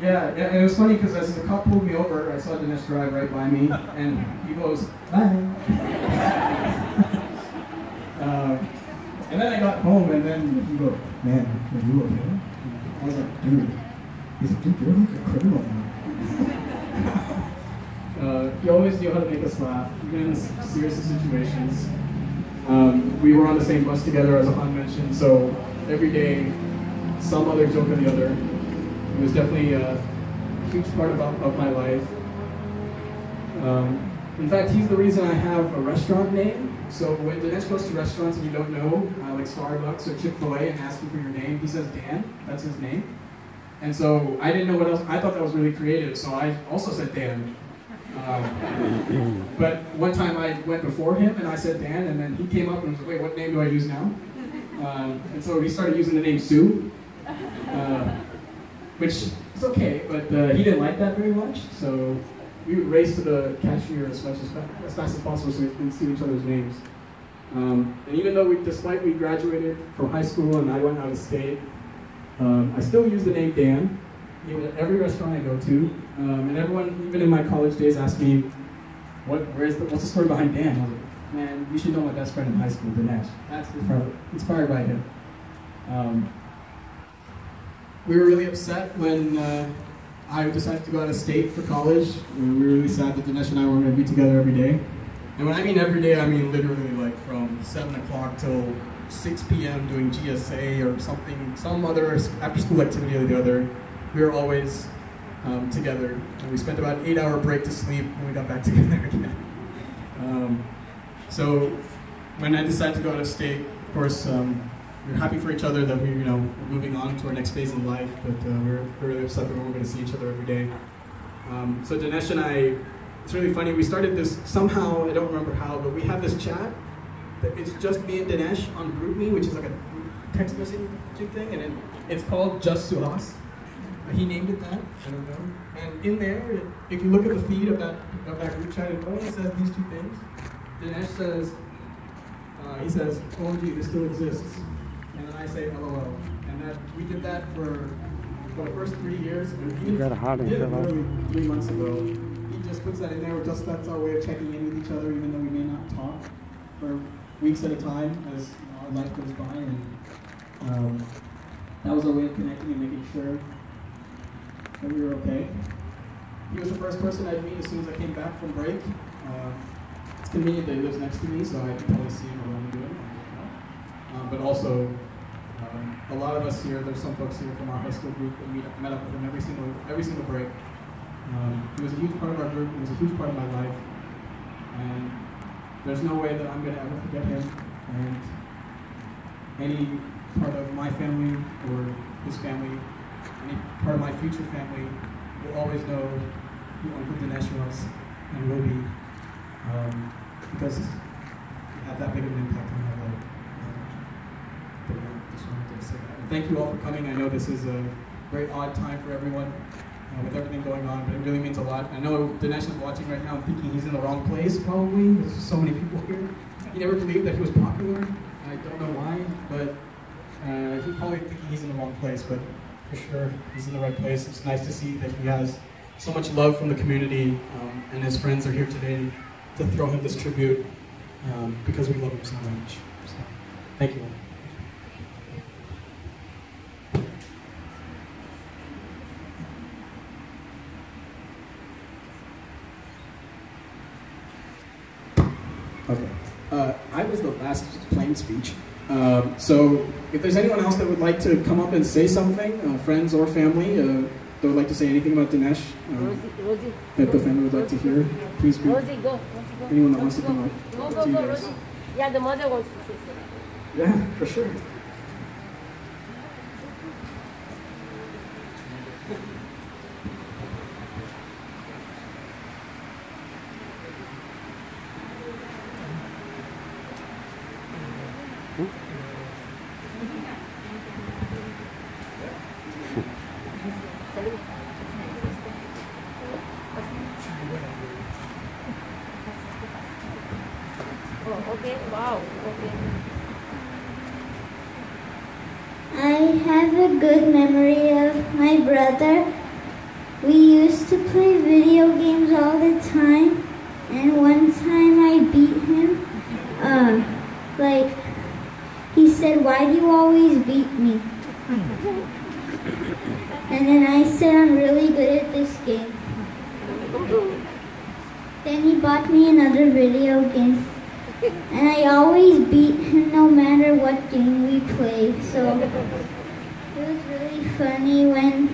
Yeah, and it was funny because as the cop pulled me over, I saw Dinesh drive right by me, and he goes, "Bye." And then I got home, and then he goes, "Man, are you okay?" I was like, "Dude, he's like, dude, you're like a criminal now." He always knew how to make us laugh, even in serious situations. We were on the same bus together, as Ahan mentioned, so every day, some other joke or the other. It was definitely a huge part of my life. In fact, he's the reason I have a restaurant name. So when Dinesh goes to restaurants and you don't know, like Starbucks or Chick-fil-A, and ask him for your name, he says Dan, that's his name. And so I didn't know what else, I thought that was really creative, so I also said Dan. But one time I went before him and I said Dan, and then he came up and was like, wait, what name do I use now? And so he started using the name Sue, which is okay, but he didn't like that very much, so we would race to the cashier as fast as possible so we could see each other's names. And even though despite we graduated from high school and I went out of state, I still use the name Dan, even at every restaurant I go to. And everyone, even in my college days, asked me, what's the story behind Dan? I was like, man, you should know my best friend in high school, Dinesh. That's inspired by him. We were really upset when I decided to go out of state for college. We were really sad that Dinesh and I weren't going to be together every day. And when I mean every day, I mean literally like from 7 o'clock till 6 p.m. doing GSA or something, some other after-school activity or the other. We were always together. And we spent about an 8-hour break to sleep when we got back together again. So when I decided to go out of state, of course, we were happy for each other that we, we're moving on to our next phase in life, but we're really upset that we weren't going to see each other every day. So Dinesh and I, it's really funny, we started this somehow, I don't remember how, but we have this chat that it's just me and Dinesh on GroupMe, which is like a text messaging thing, and it's called Just Suhas. He named it that, I don't know. And in there, if you look at the feed of that group chat, it only says these two things. Dinesh says, he says, OMG, this still exists. And then I say LOL. And that we did that for the first 3 years. And he did it literally 3 months ago. He just puts that in there. That's our way of checking in with each other, even though we may not talk for weeks at a time as our life goes by. And that was our way of connecting and making sure that we were okay. He was the first person I'd meet as soon as I came back from break. It's convenient that he lives next to me, so I can probably see him around doing. But also, a lot of us here, there's some folks here from our high school group that met up with him every single break. He was a huge part of our group, he was a huge part of my life, and there's no way that I'm going to ever forget him, and any part of my family or his family, any part of my future family will always know who Uncle Dinesh was and will be, because he had that big of an impact on my life. But yeah, just wanted to say that. And thank you all for coming. I know this is a very odd time for everyone with everything going on, but it really means a lot. I know Dinesh is watching right now and thinking he's in the wrong place, probably. There's so many people here. He never believed that he was popular. I don't know why, but he's probably thinking he's in the wrong place, but for sure he's in the right place. It's nice to see that he has so much love from the community, and his friends are here today to throw him this tribute because we love him so much. So, thank you all. Okay. I was the last plain speech. So if there's anyone else that would like to come up and say something, friends or family, that would like to say anything about Dinesh, Rosie, that the family would like to hear, please be. Rosie, go. Anyone that wants to come up. Go, Rosie. Yeah, the mother wants to say something. Yeah, for sure. Oh, okay, wow, okay. I have a good memory of my brother We used to play video games all the time, and one time I beat him. Like, he said, "Why do you always beat me?" And then I said, "I'm really good at this game." Then he bought me another video game. And I always beat him no matter what game we played. So it was really funny when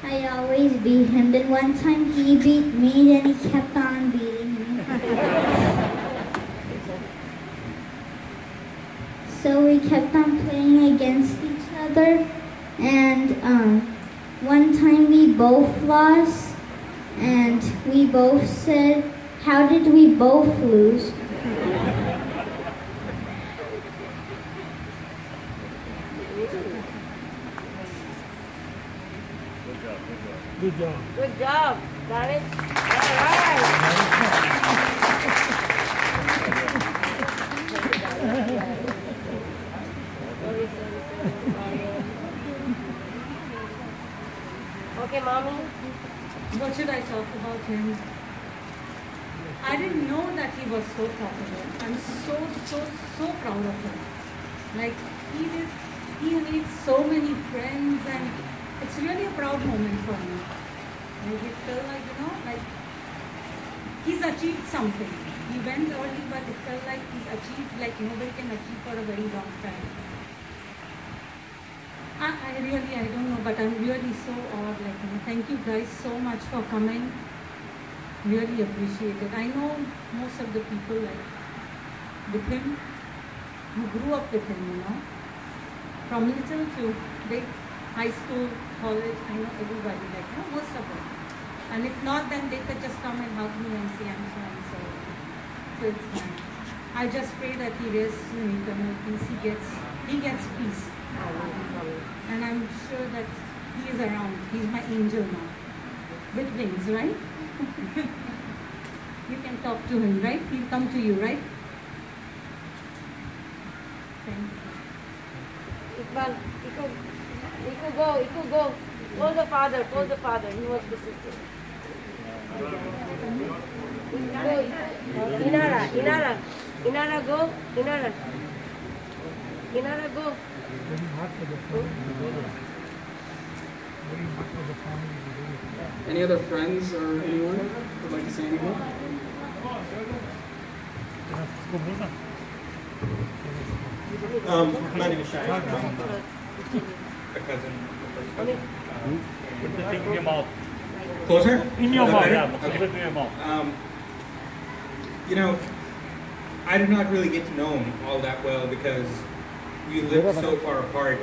I always beat him. Then one time he beat me, then he kept on beating me. So we kept on playing against each other. And one time we both lost. And we both said, "How did we both lose?" Good job. Good job, David. All right. Okay, mommy. What should I talk about him? I didn't know that he was so popular. I'm so proud of him. Like, he made so many friends, and it's really a proud moment for me. Like, it felt like, like he's achieved something. He went early, but it felt like he's achieved like nobody can achieve for a very long time. I don't know, but I'm really so awed. Like, thank you guys so much for coming. Really appreciate it. I know most of the people like with him, who grew up with him, from little to big, high school, college. I know everybody, most of them. And if not, then they could just come and hug me and say, "I'm so and so." So it's fine. I just pray that he rests in eternal peace. He gets peace. And I'm sure that he is around. He's my angel now. With wings, right? You can talk to him, right? He'll come to you, right? Thank you. Iqbal, he could go. Call the father. He wants to see you. Go. Inara, go. Inara, go. Very hard for the family. Very hard for the family. Any other friends or anyone would like to say anything? My name is Shai. I'm a cousin. Put the thing in your mouth. Closer? In your mouth, yeah. Okay. Put it in your mouth. I did not really get to know him all that well because we lived so far apart.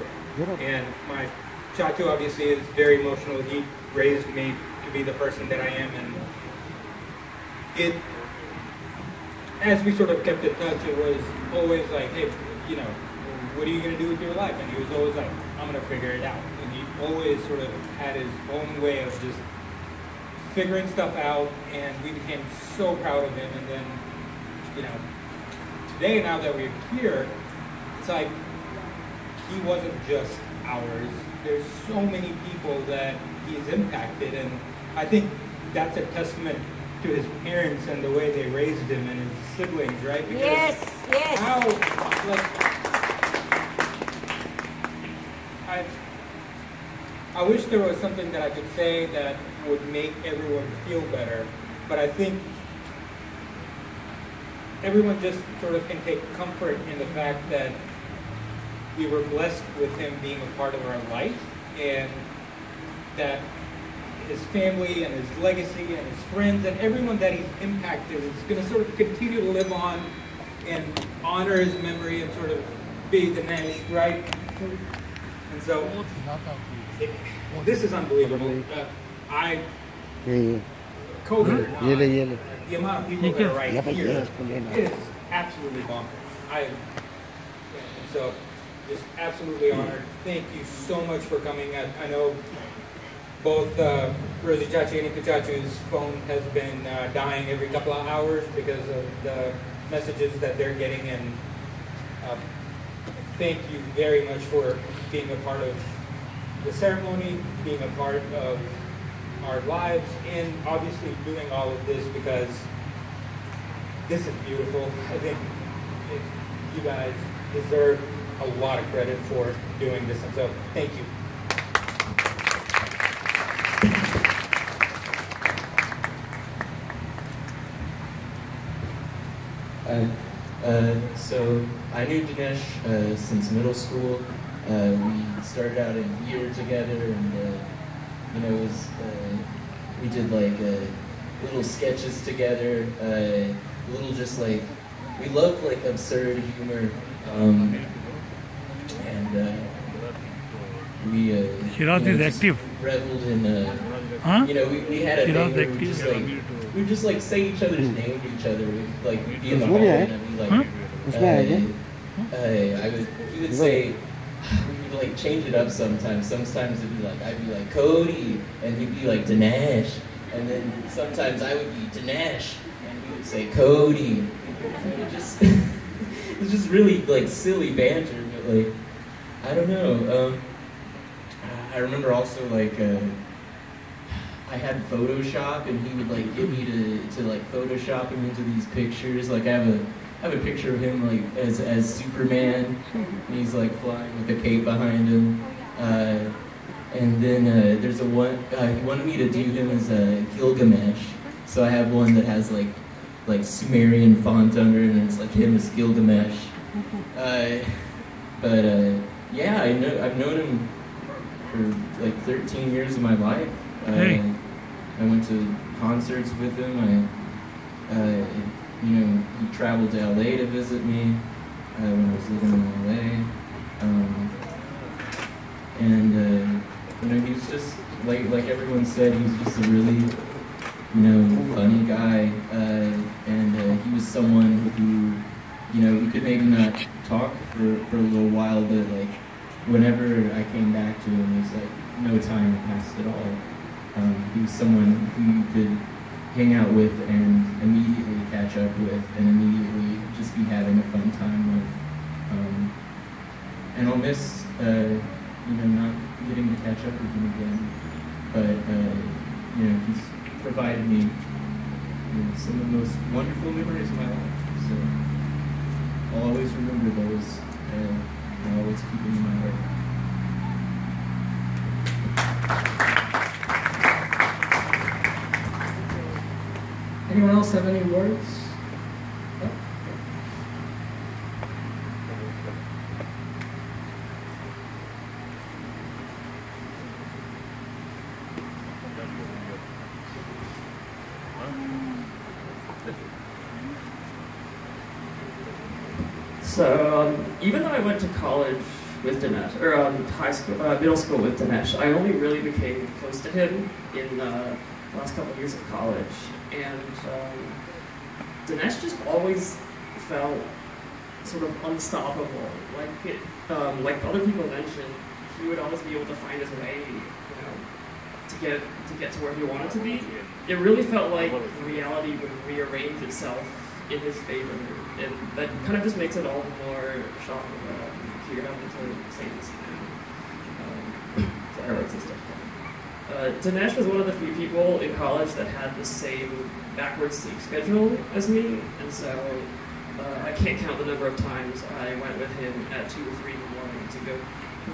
And my Chacho obviously is very emotional. He raised me to be the person that I am, and as we sort of kept in touch, it was always like, "Hey, what are you going to do with your life?" And he was always like, "I'm going to figure it out." And he always sort of had his own way of just figuring stuff out, and we became so proud of him. And then, today, now that we're here, it's like he wasn't just ours. There's so many people that he's impacted, and I think that's a testament to his parents and the way they raised him and his siblings, right? Because Yes. how, I wish there was something that I could say that would make everyone feel better, but I think everyone just sort of can take comfort in the fact that we were blessed with him being a part of our life, and that his family and his legacy and his friends and everyone that he's impacted is going to sort of continue to live on and honor his memory and sort of be the Nash, right? And so, this is unbelievable. COVID, the amount of people that are right here is absolutely bonkers. So, just absolutely honored. Thank you so much for coming. I know both Rosie Chachi and Ika Chachu's phone has been dying every couple of hours because of the messages that they're getting, and thank you very much for being a part of the ceremony, being a part of our lives in obviously doing all of this, because this is beautiful. I think you guys deserve a lot of credit for doing this, and so thank you. So I knew Dinesh since middle school. We started out in theater together, and you know, it was we did like little sketches together, little just like we loved like absurd humor, and we Shiraz is active. reveled in Huh? you know, we had a Shiraz thing where we active. just like we would just like say each other's name to each other. We'd like be in the hallway and I'd be like, he would say, we would like change it up sometimes. Sometimes it'd be like, I'd be like Cody, and he'd be like Dinesh, and then sometimes I would be Dinesh, and he would say Cody. It would just, it was just really like silly banter, but like, I don't know. I remember also like, I had Photoshop, and he would like get me to like Photoshop him into these pictures. Like I have a picture of him like as Superman, and he's like flying with a cape behind him. And then there's one he wanted me to do him as Gilgamesh. So I have one that has like Sumerian font under it, and it's like him as Gilgamesh. Yeah, I've known him for like 13 years of my life. I went to concerts with him. You know, he traveled to LA to visit me when I was living in LA. You know, he was just like everyone said, he was just a really, you know, funny guy. He was someone who, you know, we could maybe not talk for a little while, but like whenever I came back to him, it was like no time passed at all. He was someone who you could hang out with and immediately catch up with, and immediately just be having a fun time with. And I'll miss, you know, not getting to catch up with him again. But you know, he's provided me, you know, some of the most wonderful memories of my life. So I'll always remember those, and I'll always keep them in my heart. Anyone else have any words? No? So even though I went to college with Dinesh, or high school, middle school with Dinesh, I only really became close to him in the last couple of years of college. And Dinesh just always felt sort of unstoppable. Like other people mentioned, he would always be able to find his way, you know, to get to where he wanted to be. It really felt like reality would rearrange itself in his favor, and that kind of just makes it all the more shocking that I'm here having to say this now. So I like this stuff. Dinesh was one of the few people in college that had the same backwards sleep schedule as me, and so I can't count the number of times I went with him at 2 or 3 in the morning to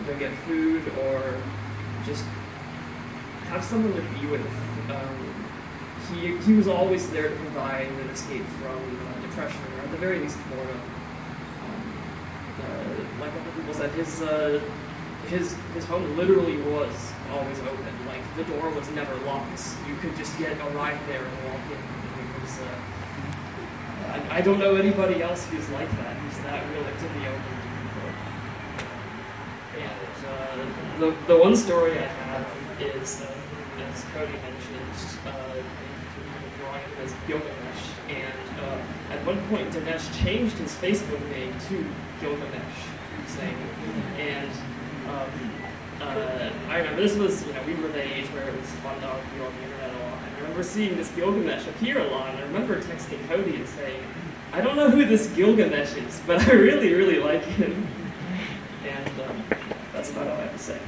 go get food or just have someone to be with. He was always there to provide an escape from depression, or at the very least boredom. Like other people said, his home literally was always open. Like the door was never locked. You could just arrive there and walk in. It was, I don't know anybody else who's like that, who's that willing to be open to people. And the one story I have is, as Cody mentioned, drawing him as Gilgamesh, and at one point Dinesh changed his Facebook name to Gilgamesh, saying, and I remember this was, you know, we were the age where it was fun to argue on the internet a lot. I remember seeing this Gilgamesh appear a lot, and I remember texting Cody and saying, I don't know who this Gilgamesh is, but I really, really like him. And that's about all I have to say.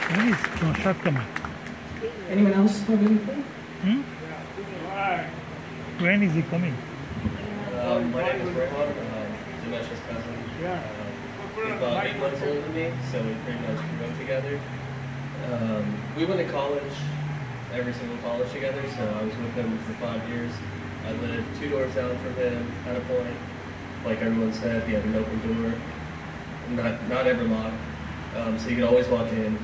When is Start coming? Anyone else have anything? Hmm? When is he coming? My name is Rayhan, Dinesh's cousin. He's about 8 months older than me, so we pretty much grew up together. We went to college, every single college together, so I was with him for 5 years. I lived 2 doors down from him at a point. Like everyone said, he had an open door, not ever locked, so you could always walk in.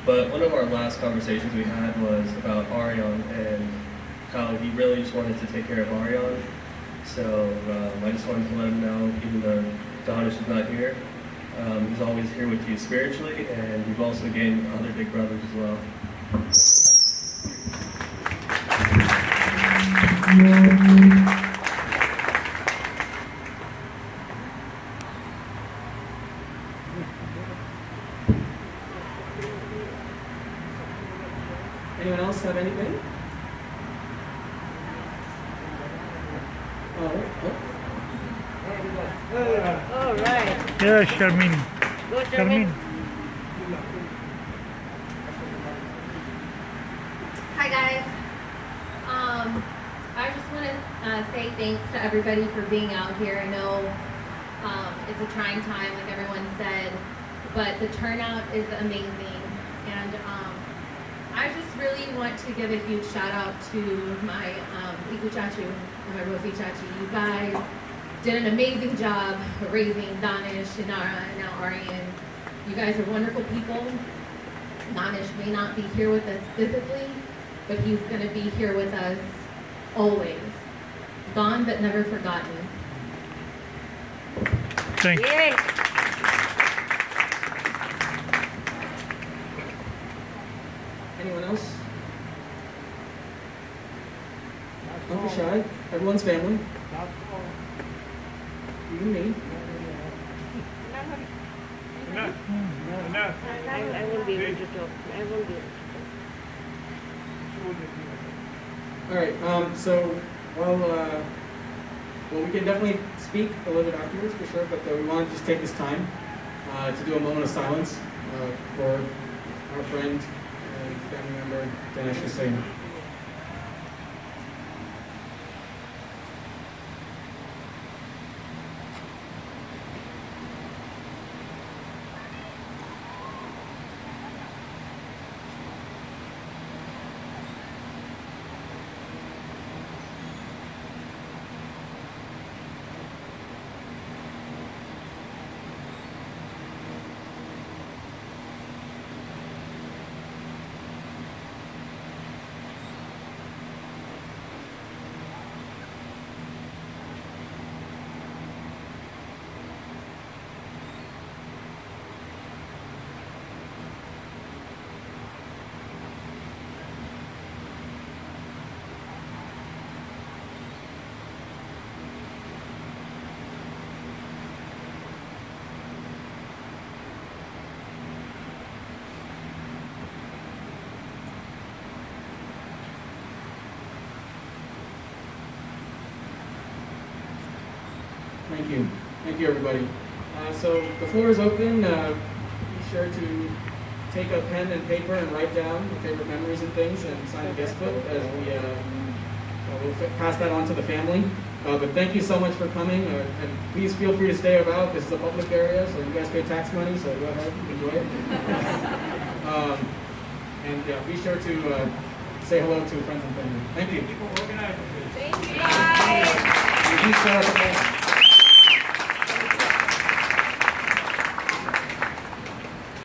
But one of our last conversations we had was about Arion and how he really just wanted to take care of Arion. So I just wanted to let him know, even though Danish is not here, he's always here with you spiritually, and you've also gained other big brothers as well. Anyone else have anything? All right. Yeah, Sharmin. Go, Sharmin. Hi guys. I just want to say thanks to everybody for being out here. I know it's a trying time, like everyone said, but the turnout is amazing. And I just really want to give a huge shout out to my Iku Chachu and my Rosie Chachi. You guys did an amazing job raising Danish, Shinara, and now Arian. You guys are wonderful people. Danish may not be here with us physically, but he's going to be here with us always. Gone but never forgotten. Thank you. Yay. Anyone else? Don't be shy. Everyone's family. Even me. I won't be able to talk. I won't be able to talk. All right. So, well, we can definitely speak a little bit afterwards for sure, but we want to just take this time to do a moment of silence for our friend and family member Dinesh Hussain. Thank you. Thank you, everybody. So the floor is open. Be sure to take a pen and paper and write down your favorite memories and things and sign a guest book as we'll pass that on to the family. But thank you so much for coming. And please feel free to stay about. This is a public area, so you guys pay tax money, so go ahead, enjoy it. And be sure to say hello to friends and family. Thank you. Thank you, guys. Thank you.